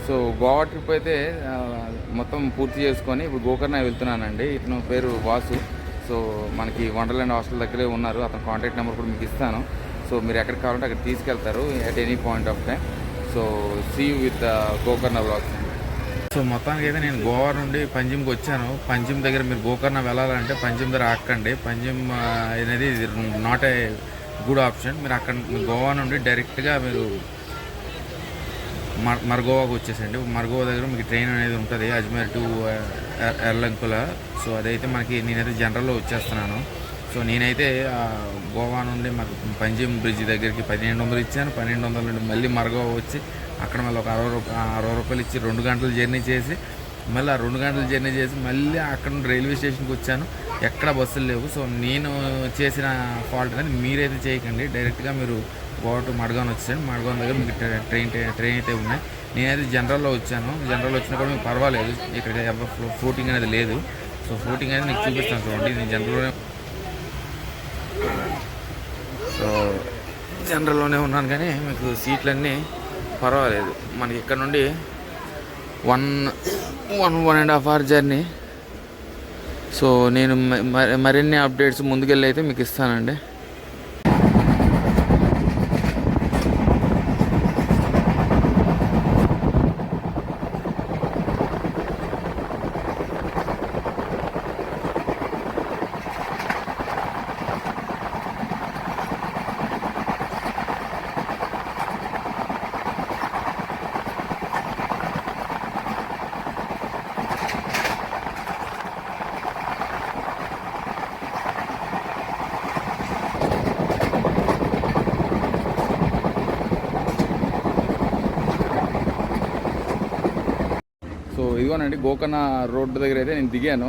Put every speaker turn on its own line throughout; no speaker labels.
So Goa trip అయితే మొత్తం పూర్తి చేసుకొని ఇప్పుడు గోకర్ణ వెళ్తున్నానండి. ఇతను పేరు వాసు. సో మనకి వండర్లాండ్ హాస్టల్ దగ్గరే ఉన్నారు. అతను కాంటాక్ట్ నెంబర్ కూడా మీకు ఇస్తాను. సో మీరు ఎక్కడికి కావాలంటే అక్కడ తీసుకెళ్తారు at any point of time. So see you with Gokarna vlogs. So మొత్తానికి అయితే నేను గోవా నుండి పంజిమ్కి వచ్చాను. పంజిమ్ దగ్గర మీరు గోకర్ణ వెళ్ళాలంటే పంజిమ్ దగ్గర ఆక్కండి. పంజిమ్ అనేది నాట్ ఏ గుడ్ ఆప్షన్. మీరు అక్కడ గోవా నుండి డైరెక్ట్గా మీరు మర్గోవాకు వచ్చేసండి. మర్గోవా దగ్గర మీకు ట్రైన్ అనేది ఉంటుంది అజ్మీర్ టు ఎర్లంకుల. సో అదైతే మనకి నేనైతే జనరల్లో వచ్చేస్తున్నాను. సో నేనైతే గోవా నుండి పంజిమ్ బ్రిడ్జ్ దగ్గరికి 1200 ఇచ్చాను. 1200 నుండి మళ్ళీ మర్గోవా వచ్చి అక్కడ మళ్ళీ ఒక 60 రూపాయలు ఇచ్చి 2 గంటలు జర్నీ చేసి మళ్ళీ ఆ 2 గంటలు జర్నీ చేసి మళ్ళీ అక్కడ నుండి రైల్వే స్టేషన్కి వచ్చాను. ఎక్కడ బస్సులు లేవు. సో నేను చేసిన ఫాల్ట్ అనేది మీరైతే చేయకండి. డైరెక్ట్గా మీరు గోవా టు మడ్గాన్ వచ్చేసండి. మడ్గాన్ దగ్గర మీకు ట్రైన్ అయితే ఉన్నాయి. నేనైతే జనరల్లో వచ్చాను. జనరల్లో వచ్చినా కూడా మీకు పర్వాలేదు. ఇక్కడ ఫ్లోటింగ్ అనేది లేదు. సో ఫ్లోటింగ్ అనేది మీకు చూపిస్తాను చూడండి. నేను జనరల్లోనే జనరల్లోనే ఉన్నాను కానీ మీకు సీట్లన్నీ పర్వాలేదు. మనకి ఇక్కడ నుండి 1.5 hour జర్నీ. సో నేను మరిన్ని అప్డేట్స్ ముందుకెళ్ళి అయితే మీకు ఇస్తానండి. సో ఇదిగోనండి గోకర్ణ రోడ్డు దగ్గర అయితే నేను దిగాను.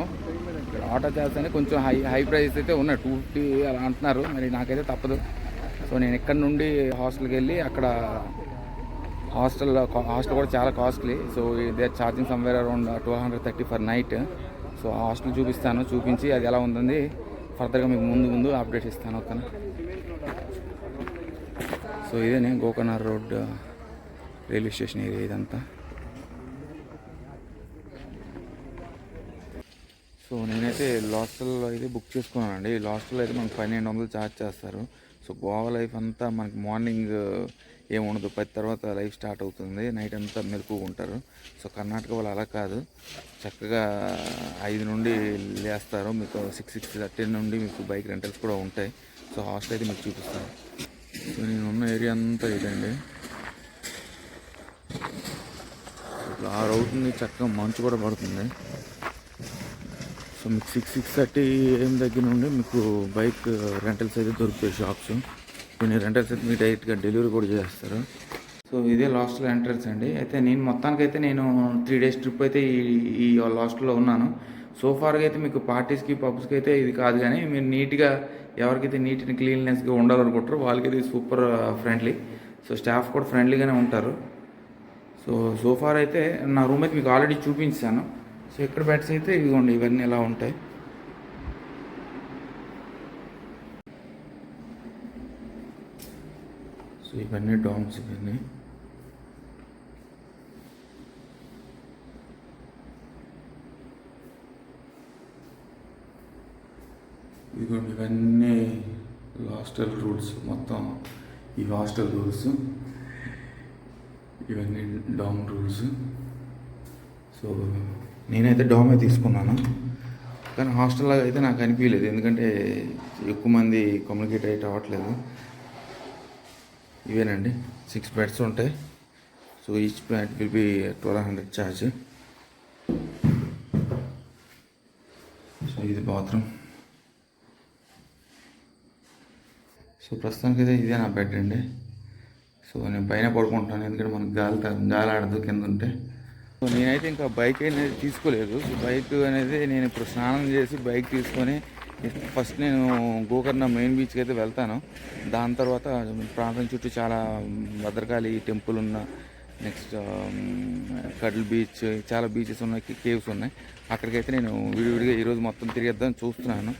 ఇక్కడ ఆటో చేస్తానే కొంచెం హై ప్రైస్ అయితే ఉన్నాయి. 250 అలా అంటున్నారు. మరి నాకైతే తప్పదు. సో నేను ఇక్కడ నుండి హాస్టల్కి వెళ్ళి అక్కడ హాస్టల్ కూడా చాలా costly. So they are charging somewhere around 1230 for night. So ఆ హాస్టల్ చూపించి అది ఎలా ఉంటుంది ఫర్దర్గా మీకు ముందు అప్డేట్ ఇస్తాను. ఓకేనా. సో ఇదే నేను Gokarna road railway station area ఇదంతా. సో నేనైతే హాస్టల్లో అయితే బుక్ చేసుకున్నానండి. ఈ హాస్టల్లో అయితే మనకు 1200 ఛార్జ్ చేస్తారు. సో గోవా లైఫ్ అంతా మనకి మార్నింగ్ ఏముండదు, 10 తర్వాత లైఫ్ స్టార్ట్ అవుతుంది. నైట్ అంతా మెలకుగా ఉంటారు. సో కర్ణాటక వాళ్ళు అలా కాదు. చక్కగా 5 నుండి లేస్తారు. మీకు 6:30 నుండి మీకు బైక్ రెంటల్స్ కూడా ఉంటాయి. సో హాస్టల్ అయితే మీకు చూపిస్తాను. సో నేను ఉన్న ఏరియా అంతా ఇదండి. ఆ రోడ్ నుండి చక్కగా మంచు కూడా పడుతుంది. సో మీకు 6:30 AM దగ్గర నుండి మీకు బైక్ రెంటల్స్ అయితే దొరుకుతాయి షాప్స్. కొన్ని రెంటల్స్ అయితే మీకు డైరెక్ట్గా డెలివరీ కూడా చేస్తారు. సో ఇదే హాస్టల్ ఎంట్రన్స్ అండి. అయితే నేను మొత్తానికైతే నేను 3 days ట్రిప్ అయితే ఈ హాస్టల్లో ఉన్నాను. సో ఫార్గా అయితే మీకు పార్టీస్కి పబ్స్కి అయితే ఇది కాదు. కానీ మీరు నీట్గా ఎవరికైతే నీట్ అండ్ క్లీన్లెస్గా ఉండాలనుకుంటారో వాళ్ళకైతే సూపర్ ఫ్రెండ్లీ. సో స్టాఫ్ కూడా ఫ్రెండ్లీగానే ఉంటారు. సో ఫార్ అయితే నా రూమ్ అయితే మీకు ఆల్రెడీ చూపించాను. సో ఇక్కడ బెడ్స్ అయితే ఇదిగోండి ఇవన్నీ ఎలా ఉంటాయి. సో ఇవన్నీ డామ్స్ ఇవన్నీ. ఇదిగోండి ఇవన్నీ హాస్టల్ రూల్స్. మొత్తం ఈ హాస్టల్ రూల్స్ ఇవన్నీ డామ్ రూల్స్. సో నేనైతే డామే తీసుకున్నాను. కానీ హాస్టల్లో అయితే నాకు అనిపించలేదు. ఎందుకంటే ఎక్కువ మంది కమ్యూనికేట్ అయితే అవ్వట్లేదు. ఇవేనండి 6 beds ఉంటాయి. So each bed will be 1200 charge. So ఇది బాత్రూమ్. సో ప్రస్తుతానికైతే ఇదే నా బెడ్ అండి. సో నేను పైన పడుకుంటాను. ఎందుకంటే మనకు గాలి ఆడదు కింద ఉంటే. సో నేనైతే ఇంకా బైక్ అనేది తీసుకోలేదు. బైక్ అనేది నేను ఇప్పుడు స్నానం చేసి బైక్ తీసుకొని ఫస్ట్ నేను గోకర్ణ మెయిన్ బీచ్కి అయితే వెళ్తాను. దాని తర్వాత ప్రాంతం చుట్టూ చాలా భద్రకాళి టెంపుల్ ఉన్న, నెక్స్ట్ కడల్ బీచ్, చాలా బీచెస్ ఉన్నాయి, కేవ్స్ ఉన్నాయి. అక్కడికైతే నేను విడివిడిగా ఈరోజు మొత్తం తిరిగేద్దామని చూస్తున్నాను.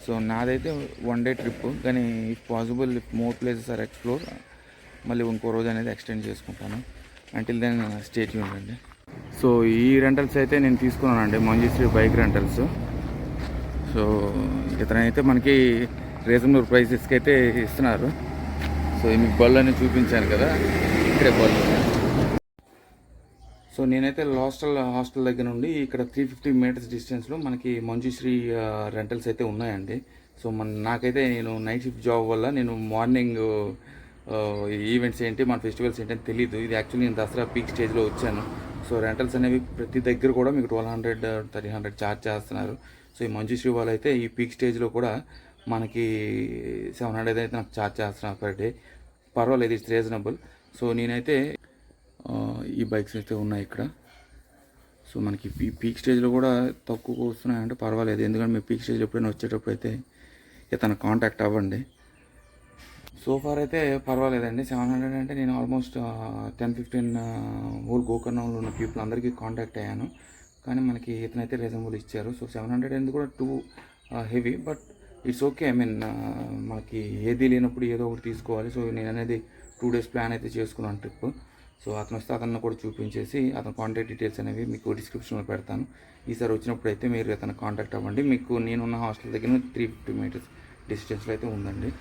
సో నాదైతే 1 day ట్రిప్. కానీ if possible if more places are explore మళ్ళీ ఇంకో రోజు అనేది ఎక్స్టెండ్ చేసుకుంటాను. అంటిల్ దెన్ స్టే ట్యూన్డ్ అండి. సో ఈ రెంటల్స్ అయితే నేను తీసుకున్నానండి, మంజుశ్రీ బైక్ రెంటల్స్. సో ఇతనైతే మనకి రీజనబుల్ ప్రైసెస్కి అయితే ఇస్తున్నారు. సో మీకు బళ్ళు అని చూపించాను కదా, ఇక్కడే బళ్ళు. సో నేనైతే హాస్టల్ దగ్గర నుండి ఇక్కడ 350 మీటర్స్ డిస్టెన్స్లో మనకి మంజుశ్రీ రెంటల్స్ అయితే ఉన్నాయండి. సో నాకైతే నేను నైట్ షిఫ్ట్ జాబ్ వల్ల నేను మార్నింగ్ ఈవెంట్స్ ఏంటి మన ఫెస్టివల్స్ ఏంటి అని తెలియదు. ఇది యాక్చువల్లీ నేను దసరా పీక్ స్టేజ్లో వచ్చాను. సో రెంటల్స్ అనేవి ప్రతి దగ్గర కూడా మీకు 1200 1300 ఛార్జ్ చేస్తున్నారు. సో ఈ మంజుశ్రీ వాళ్ళు అయితే ఈ పీక్ స్టేజ్లో కూడా మనకి 700 అయితే నాకు ఛార్జ్ చేస్తున్నారు పర్ డే. పర్వాలేదు, ఇట్స్ రీజనబుల్. సో నేనైతే ఈ బైక్స్ అయితే ఉన్నాయి ఇక్కడ. సో మనకి పీక్ స్టేజ్లో కూడా తక్కువ వస్తున్నాయంటే పర్వాలేదు, ఎందుకంటే మీ పీక్ స్టేజ్లో ఎప్పుడైనా వచ్చేటప్పుడు అయితే ఇతను కాంటాక్ట్ అవ్వండి. సో ఫార్ అయితే పర్వాలేదండి. 700 అంటే నేను ఆల్మోస్ట్ 10-15 హోల్ గోకర్ణంలో ఉన్న పీపుల్ అందరికీ కాంటాక్ట్ అయ్యాను, కానీ మనకి ఇతనైతే రీజనబుల్ ఇచ్చారు. సో 700 అనేది కూడా too heavy, but it's okay. I mean మనకి ఏది లేనప్పుడు ఏదో ఒకటి తీసుకోవాలి. సో నేను అనేది 2 days ప్లాన్ అయితే చేసుకున్నాను ట్రిప్. సో అతను వస్తే అతను కూడా చూపించేసి అతని కాంటాక్ట్ డీటెయిల్స్ అనేవి మీకు డిస్క్రిప్షన్లో పెడతాను. ఈసారి వచ్చినప్పుడు అయితే మీరు అతను కాంటాక్ట్ అవ్వండి. మీకు నేనున్న హాస్టల్ దగ్గర 350 మీటర్స్ డిస్టెన్స్లో అయితే ఉందండి.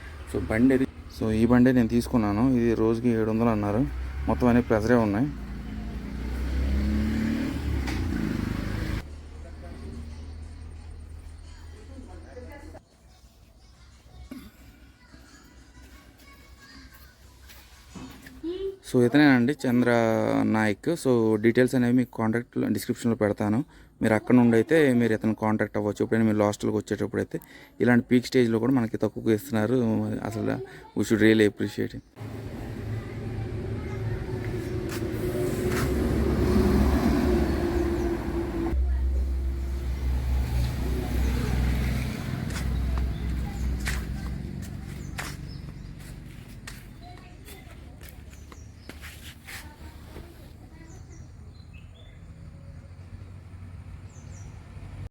సో ఈ బండి నేను తీసుకున్నాను. ఇది రోజుకి 700 అన్నారు. మొత్తం అన్ని ప్రెజరే ఉన్నాయి. సో ఇతనేనండి చంద్ర నాయక్. సో డీటెయిల్స్ అనేవి మీకు కాంటాక్ట్ డిస్క్రిప్షన్లో పెడతాను. మీరు అక్కడ నుండి అయితే మీరు ఇతను కాంటాక్ట్ అవ్వచ్చు. ఎప్పుడైనా మీరు హాస్టల్కి వచ్చేటప్పుడు అయితే ఇలాంటి పీక్ స్టేజ్లో కూడా మనకి తక్కువగా ఇస్తున్నారు. అసలు వీ షుడ్ రియల్లీ అప్రిషియేట్.